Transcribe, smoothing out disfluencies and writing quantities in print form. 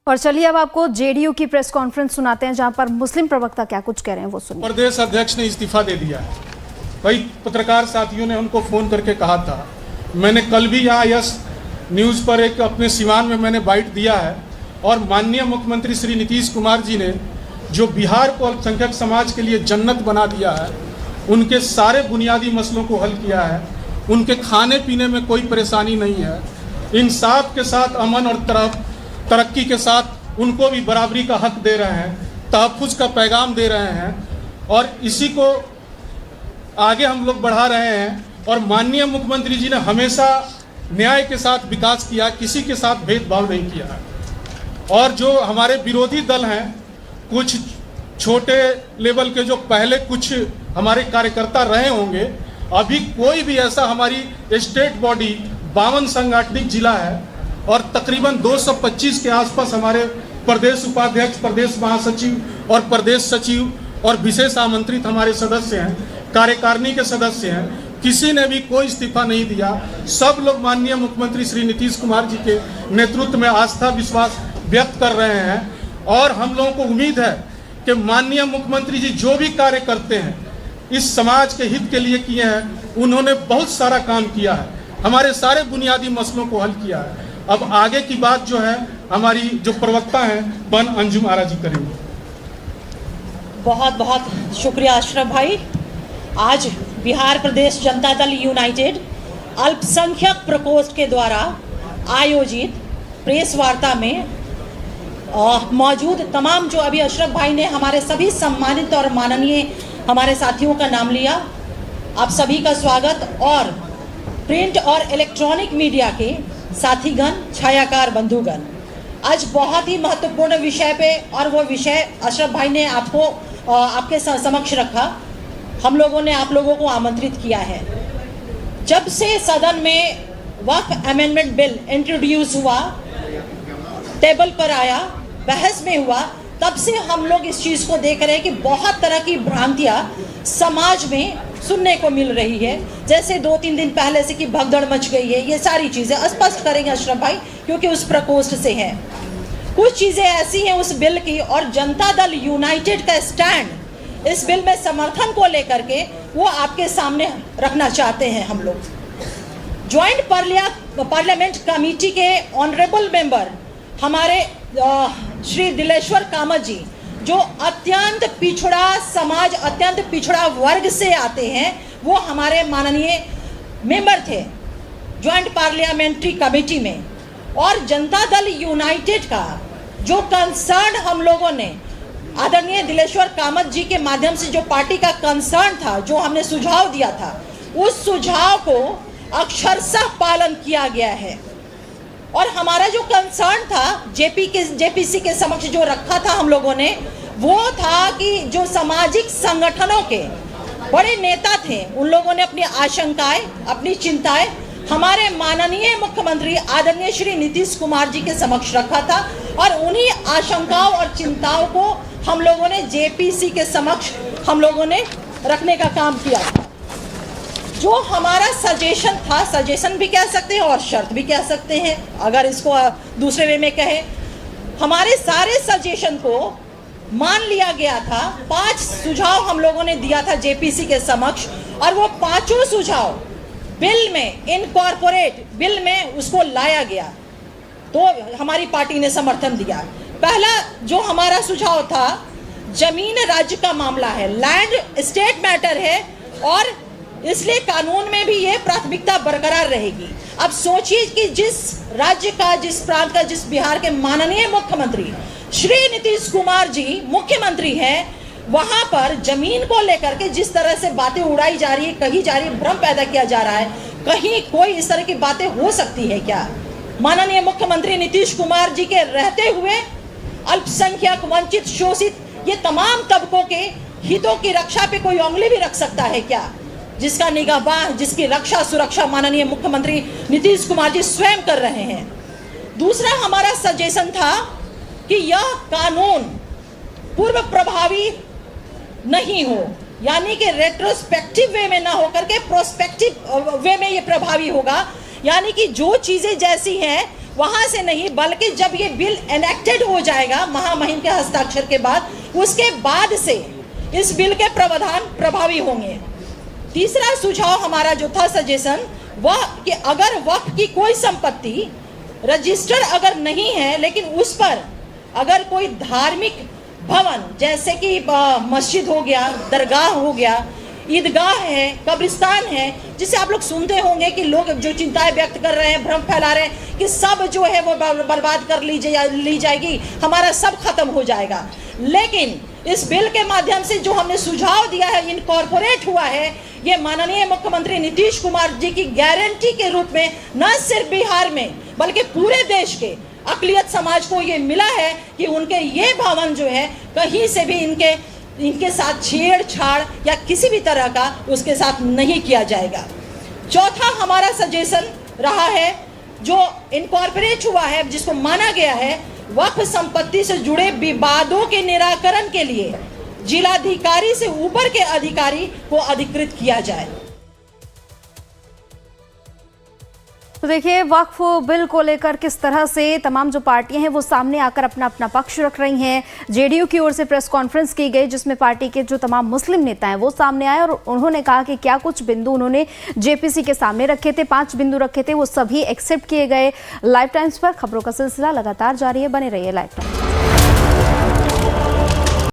और चलिए अब आपको जेडीयू की प्रेस कॉन्फ्रेंस सुनाते हैं, जहां पर मुस्लिम प्रवक्ता क्या कुछ कह रहे हैं वो सुनिए। प्रदेश अध्यक्ष ने इस्तीफा दे दिया है। कई पत्रकार साथियों ने उनको फोन करके कहा था, मैंने कल भी यहाँ यस न्यूज़ पर एक अपने सिवान में मैंने बाइट दिया है, और माननीय मुख्यमंत्री श्री नीतीश कुमार जी ने जो बिहार को अल्पसंख्यक समाज के लिए जन्नत बना दिया है, उनके सारे बुनियादी मसलों को हल किया है, उनके खाने पीने में कोई परेशानी नहीं है, इंसाफ के साथ अमन और तरक्की के साथ उनको भी बराबरी का हक दे रहे हैं, तहफ़्फ़ुज़ का पैगाम दे रहे हैं, और इसी को आगे हम लोग बढ़ा रहे हैं। और माननीय मुख्यमंत्री जी ने हमेशा न्याय के साथ विकास किया, किसी के साथ भेदभाव नहीं किया है। और जो हमारे विरोधी दल हैं, कुछ छोटे लेवल के जो पहले कुछ हमारे कार्यकर्ता रहे होंगे, अभी कोई भी ऐसा, हमारी स्टेट बॉडी 52 संगठनिक जिला है और तकरीबन 225 के आसपास हमारे प्रदेश उपाध्यक्ष, प्रदेश महासचिव और प्रदेश सचिव और विशेष आमंत्रित हमारे सदस्य हैं, कार्यकारिणी के सदस्य हैं, किसी ने भी कोई इस्तीफा नहीं दिया। सब लोग माननीय मुख्यमंत्री श्री नीतीश कुमार जी के नेतृत्व में आस्था विश्वास व्यक्त कर रहे हैं। और हम लोगों को उम्मीद है कि माननीय मुख्यमंत्री जी जो भी कार्य करते हैं इस समाज के हित के लिए किए हैं। उन्होंने बहुत सारा काम किया है, हमारे सारे बुनियादी मसलों को हल किया है। अब आगे की बात जो है हमारी जो प्रवक्ता हैं बन अंजुम आरा जी करेंगे। बहुत बहुत शुक्रिया अशरफ भाई। आज बिहार प्रदेश जनता दल यूनाइटेड अल्पसंख्यक प्रकोष्ठ के द्वारा आयोजित प्रेस वार्ता में मौजूद तमाम, जो अभी अशरफ भाई ने हमारे सभी सम्मानित और माननीय हमारे साथियों का नाम लिया, आप सभी का स्वागत। और प्रिंट और इलेक्ट्रॉनिक मीडिया के साथीगण, छायाकार बंधुगण, आज बहुत ही महत्वपूर्ण विषय पे, और वो विषय अशरफ भाई ने आपके समक्ष रखा। हम लोगों ने आप लोगों को आमंत्रित किया है। जब से सदन में वक्फ अमेंडमेंट बिल इंट्रोड्यूस हुआ, टेबल पर आया, बहस में हुआ, तब से हम लोग इस चीज़ को देख रहे हैं कि बहुत तरह की भ्रांतियाँ समाज में सुनने को मिल रही है। जैसे 2-3 दिन पहले से कि भगदड़ मच गई है, ये सारी चीज़ें स्पष्ट करेंगे अशरफ भाई, क्योंकि उस प्रकोष्ठ से हैं। कुछ चीज़ें ऐसी हैं उस बिल की, और जनता दल यूनाइटेड का स्टैंड इस बिल में समर्थन को लेकर के वो आपके सामने रखना चाहते हैं। हम लोग ज्वाइंट पार्लियामेंट कमेटी के ऑनरेबल मेंबर हमारे श्री दिलेश्वर कामत जी, जो अत्यंत पिछड़ा समाज, अत्यंत पिछड़ा वर्ग से आते हैं, वो हमारे माननीय मेंबर थे ज्वाइंट पार्लियामेंट्री कमेटी में। और जनता दल यूनाइटेड का जो कंसर्न हम लोगों ने आदरणीय दिलेश्वर कामत जी के माध्यम से, जो पार्टी का कंसर्न था, जो हमने सुझाव दिया था, उस सुझाव को अक्षरशः पालन किया गया है। और हमारा जो कंसर्न था जेपीसी के समक्ष जो रखा था हम लोगों ने, वो था कि जो सामाजिक संगठनों के बड़े नेता थे, उन लोगों ने अपनी आशंकाएं, अपनी चिंताएं हमारे माननीय मुख्यमंत्री आदरणीय श्री नीतीश कुमार जी के समक्ष रखा था। और उन्हीं आशंकाओं और चिंताओं को हम लोगों ने जेपीसी के समक्ष हम लोगों ने रखने का काम किया था। जो हमारा सजेशन था, सजेशन भी कह सकते हैं और शर्त भी कह सकते हैं, अगर इसको दूसरे वे में कहें, हमारे सारे सजेशन को मान लिया गया था। 5 सुझाव हम लोगों ने दिया था जेपीसी के समक्ष, और वो 5 सुझाव बिल में, इनकॉर्पोरेट बिल में उसको लाया गया, तो हमारी पार्टी ने समर्थन दिया। पहला जो हमारा सुझाव था, जमीन राज्य का मामला है, लैंड स्टेट मैटर है, और इसलिए कानून में भी ये प्राथमिकता बरकरार रहेगी। अब सोचिए कि जिस राज्य का, जिस प्रांत का, जिस बिहार के माननीय मुख्यमंत्री श्री नीतीश कुमार जी मुख्यमंत्री हैं, वहां पर जमीन को लेकर के जिस तरह से बातें उड़ाई जा रही है, कही जा रही है, भ्रम पैदा किया जा रहा है, कहीं कोई इस तरह की बातें हो सकती है क्या? माननीय मुख्यमंत्री नीतीश कुमार जी के रहते हुए अल्पसंख्यक, वंचित, शोषित, ये तमाम तबकों के हितों की रक्षा पे कोई उंगली भी रख सकता है क्या? जिसका निगाहबान, जिसकी रक्षा सुरक्षा माननीय मुख्यमंत्री नीतीश कुमार जी स्वयं कर रहे हैं। दूसरा हमारा सजेशन था कि यह कानून पूर्व प्रभावी नहीं हो, यानी कि रेट्रोस्पेक्टिव वे में ना होकर के प्रोस्पेक्टिव वे में ये प्रभावी होगा। यानी कि जो चीज़ें जैसी हैं वहां से नहीं, बल्कि जब ये बिल एनेक्टेड हो जाएगा महामहिम के हस्ताक्षर के बाद, उसके बाद से इस बिल के प्रावधान प्रभावी होंगे। तीसरा सुझाव हमारा जो था सजेशन, वह कि अगर वक्फ की कोई संपत्ति रजिस्टर अगर नहीं है, लेकिन उस पर अगर कोई धार्मिक भवन जैसे कि मस्जिद हो गया, दरगाह हो गया, ईदगाह है, कब्रिस्तान है, जिसे आप लोग सुनते होंगे कि लोग जो चिंताएं व्यक्त कर रहे हैं, भ्रम फैला रहे हैं कि सब जो है वो बर्बाद कर ली जाएगी, हमारा सब खत्म हो जाएगा। लेकिन इस बिल के माध्यम से जो हमने सुझाव दिया है, इनकॉर्पोरेट हुआ है, ये माननीय मुख्यमंत्री नीतीश कुमार जी की गारंटी के रूप में न सिर्फ बिहार में बल्कि पूरे देश के अक़लियत समाज को ये मिला है कि उनके ये भवन जो है कहीं से भी इनके साथ छेड़छाड़ या किसी भी तरह का उसके साथ नहीं किया जाएगा। चौथा हमारा सजेशन रहा है, जो इनकॉर्पोरेट हुआ है, जिसको माना गया है, वक्फ संपत्ति से जुड़े विवादों के निराकरण के लिए जिलाधिकारी से ऊपर के अधिकारी को अधिकृत किया जाए। तो देखिए, वक्फ बिल को लेकर किस तरह से तमाम जो पार्टियां हैं वो सामने आकर अपना अपना पक्ष रख रही हैं। जेडीयू की ओर से प्रेस कॉन्फ्रेंस की गई, जिसमें पार्टी के जो तमाम मुस्लिम नेता हैं वो सामने आए और उन्होंने कहा कि क्या कुछ बिंदु उन्होंने जेपीसी के सामने रखे थे, 5 बिंदु रखे थे, वो सभी एक्सेप्ट किए गए। लाइव टाइम्स पर खबरों का सिलसिला लगातार जारी है, बने रहिए लाइव टाइम्स।